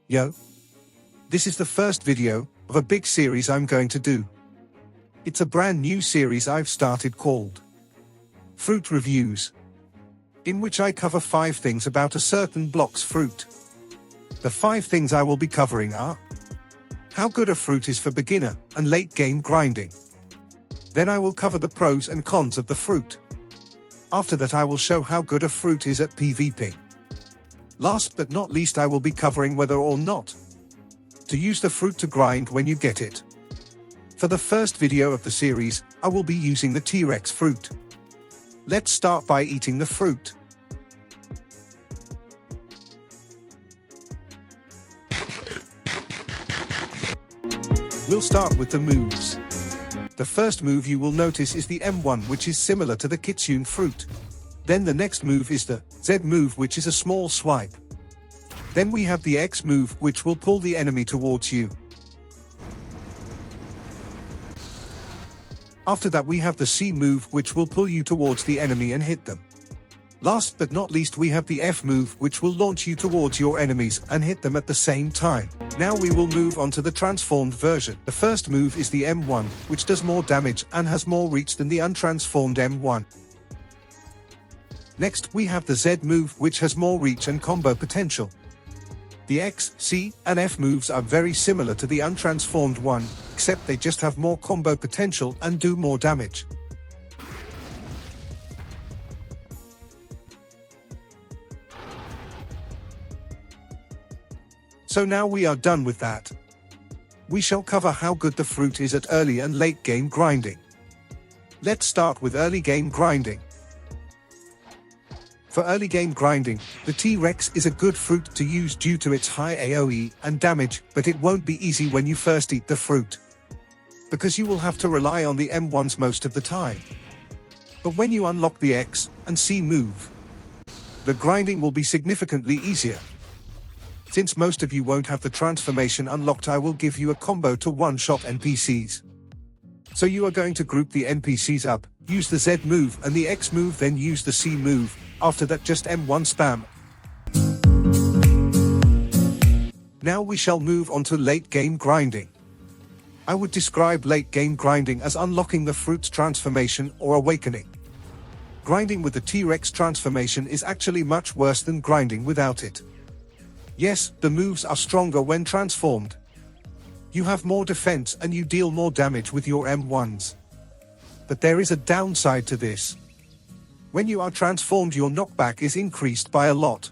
Yo! This is the first video of a big series I'm going to do. It's a brand new series I've started called Fruit Reviews, in which I cover 5 things about a certain Blox fruit. The 5 things I will be covering are how good a fruit is for beginner and late game grinding. Then I will cover the pros and cons of the fruit. After that I will show how good a fruit is at PvP. Last but not least I will be covering whether or not to use the fruit to grind when you get it. For the first video of the series, I will be using the T-Rex fruit. Let's start by eating the fruit. We'll start with the moves. The first move you will notice is the M1, which is similar to the Kitsune fruit. Then the next move is the Z move, which is a small swipe. Then we have the X move, which will pull the enemy towards you. After that we have the C move, which will pull you towards the enemy and hit them. Last but not least we have the F move, which will launch you towards your enemies and hit them at the same time. Now we will move on to the transformed version. The first move is the M1, which does more damage and has more reach than the untransformed M1. Next, we have the Z move, which has more reach and combo potential. The X, C, and F moves are very similar to the untransformed one, except they just have more combo potential and do more damage. So now we are done with that. We shall cover how good the fruit is at early and late game grinding. Let's start with early game grinding. For early game grinding, the T-Rex is a good fruit to use due to its high AoE and damage, but it won't be easy when you first eat the fruit, because you will have to rely on the M1s most of the time. But when you unlock the X and C move, the grinding will be significantly easier. Since most of you won't have the transformation unlocked, I will give you a combo to one-shot NPCs. So you are going to group the NPCs up, use the Z move and the X move, then use the C move. After that just M1 spam. Now we shall move on to late game grinding. I would describe late game grinding as unlocking the fruit's transformation or awakening. Grinding with the T-Rex transformation is actually much worse than grinding without it. Yes, the moves are stronger when transformed. You have more defense and you deal more damage with your M1s. But there is a downside to this. When you are transformed, your knockback is increased by a lot,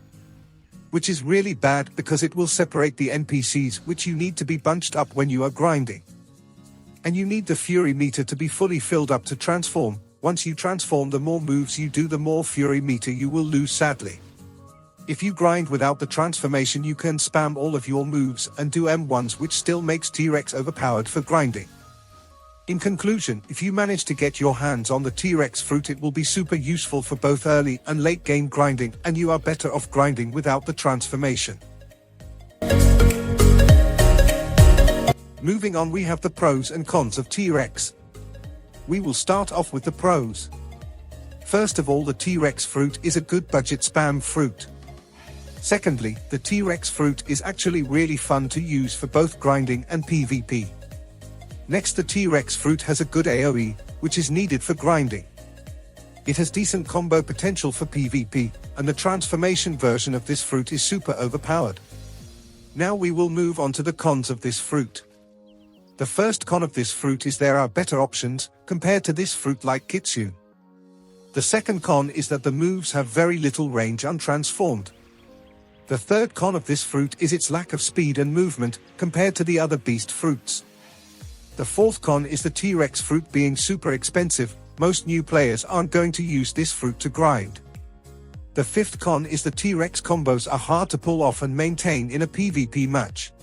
which is really bad because it will separate the NPCs, which you need to be bunched up when you are grinding. And you need the Fury meter to be fully filled up to transform. Once you transform, the more moves you do, the more Fury meter you will lose, sadly. If you grind without the transformation, you can spam all of your moves and do M1s, which still makes T-Rex overpowered for grinding. In conclusion, if you manage to get your hands on the T-Rex fruit, it will be super useful for both early and late game grinding, and you are better off grinding without the transformation. Moving on, we have the pros and cons of T-Rex. We will start off with the pros. First of all, the T-Rex fruit is a good budget spam fruit. Secondly, the T-Rex fruit is actually really fun to use for both grinding and PvP. Next, the T-Rex fruit has a good AoE, which is needed for grinding. It has decent combo potential for PvP, and the transformation version of this fruit is super overpowered. Now we will move on to the cons of this fruit. The first con of this fruit is there are better options compared to this fruit like Kitsune. The second con is that the moves have very little range untransformed. The third con of this fruit is its lack of speed and movement compared to the other beast fruits. The fourth con is the T-Rex fruit being super expensive. Most new players aren't going to use this fruit to grind. The fifth con is the T-Rex combos are hard to pull off and maintain in a PvP match.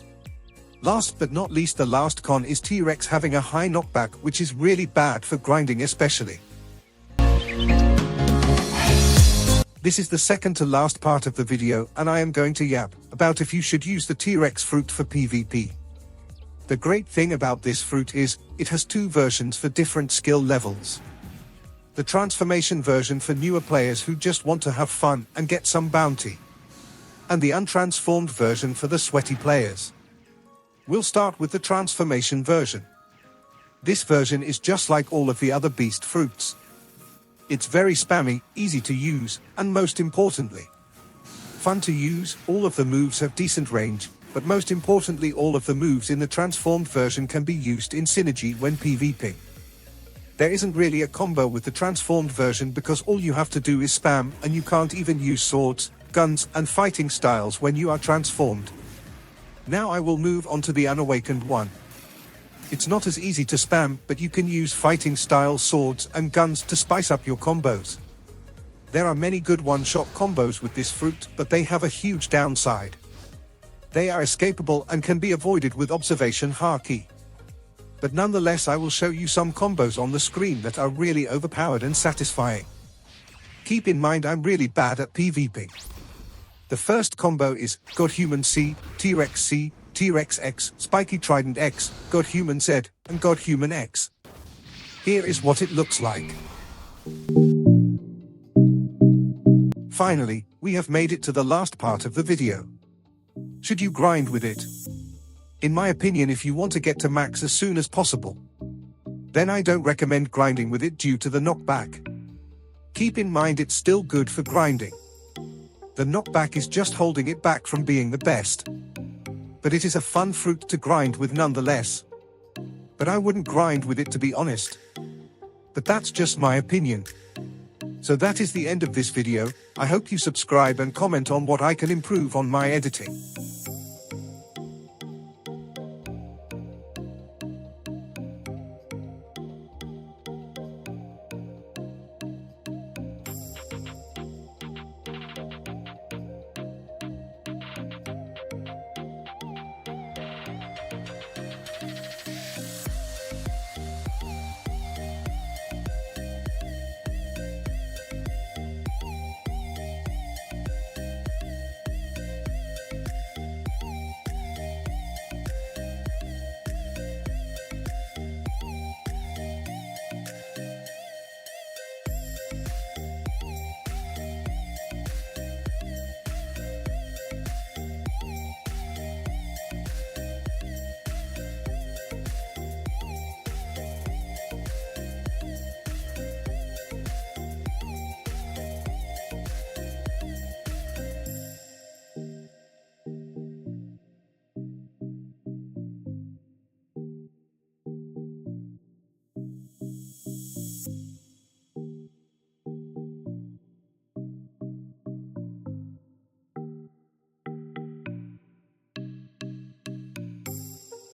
Last but not least, the last con is T-Rex having a high knockback, which is really bad for grinding especially. This is the second to last part of the video, and I am going to yap about if you should use the T-Rex fruit for PvP. The great thing about this fruit is, it has 2 versions for different skill levels. The transformation version for newer players who just want to have fun and get some bounty. and the untransformed version for the sweaty players. We'll start with the transformation version. This version is just like all of the other beast fruits. It's very spammy, easy to use, and most importantly, fun to use. All of the moves have decent range, but most importantly all of the moves in the transformed version can be used in synergy when PvPing. There isn't really a combo with the transformed version because all you have to do is spam, and you can't even use swords, guns, and fighting styles when you are transformed. Now I will move on to the unawakened one. It's not as easy to spam, but you can use fighting style swords and guns to spice up your combos. There are many good one-shot combos with this fruit, but they have a huge downside. They are escapable and can be avoided with observation haki. But nonetheless I will show you some combos on the screen that are really overpowered and satisfying. Keep in mind I'm really bad at PvPing. The first combo is Godhuman C, T-Rex C, T-Rex X, Spiky Trident X, Godhuman Z, and Godhuman X. Here is what it looks like. Finally, we have made it to the last part of the video. Should you grind with it? In my opinion, if you want to get to max as soon as possible, then I don't recommend grinding with it due to the knockback. Keep in mind it's still good for grinding. The knockback is just holding it back from being the best. But it is a fun fruit to grind with nonetheless. But I wouldn't grind with it, to be honest. But that's just my opinion. So that is the end of this video. I hope you subscribe and comment on what I can improve on my editing.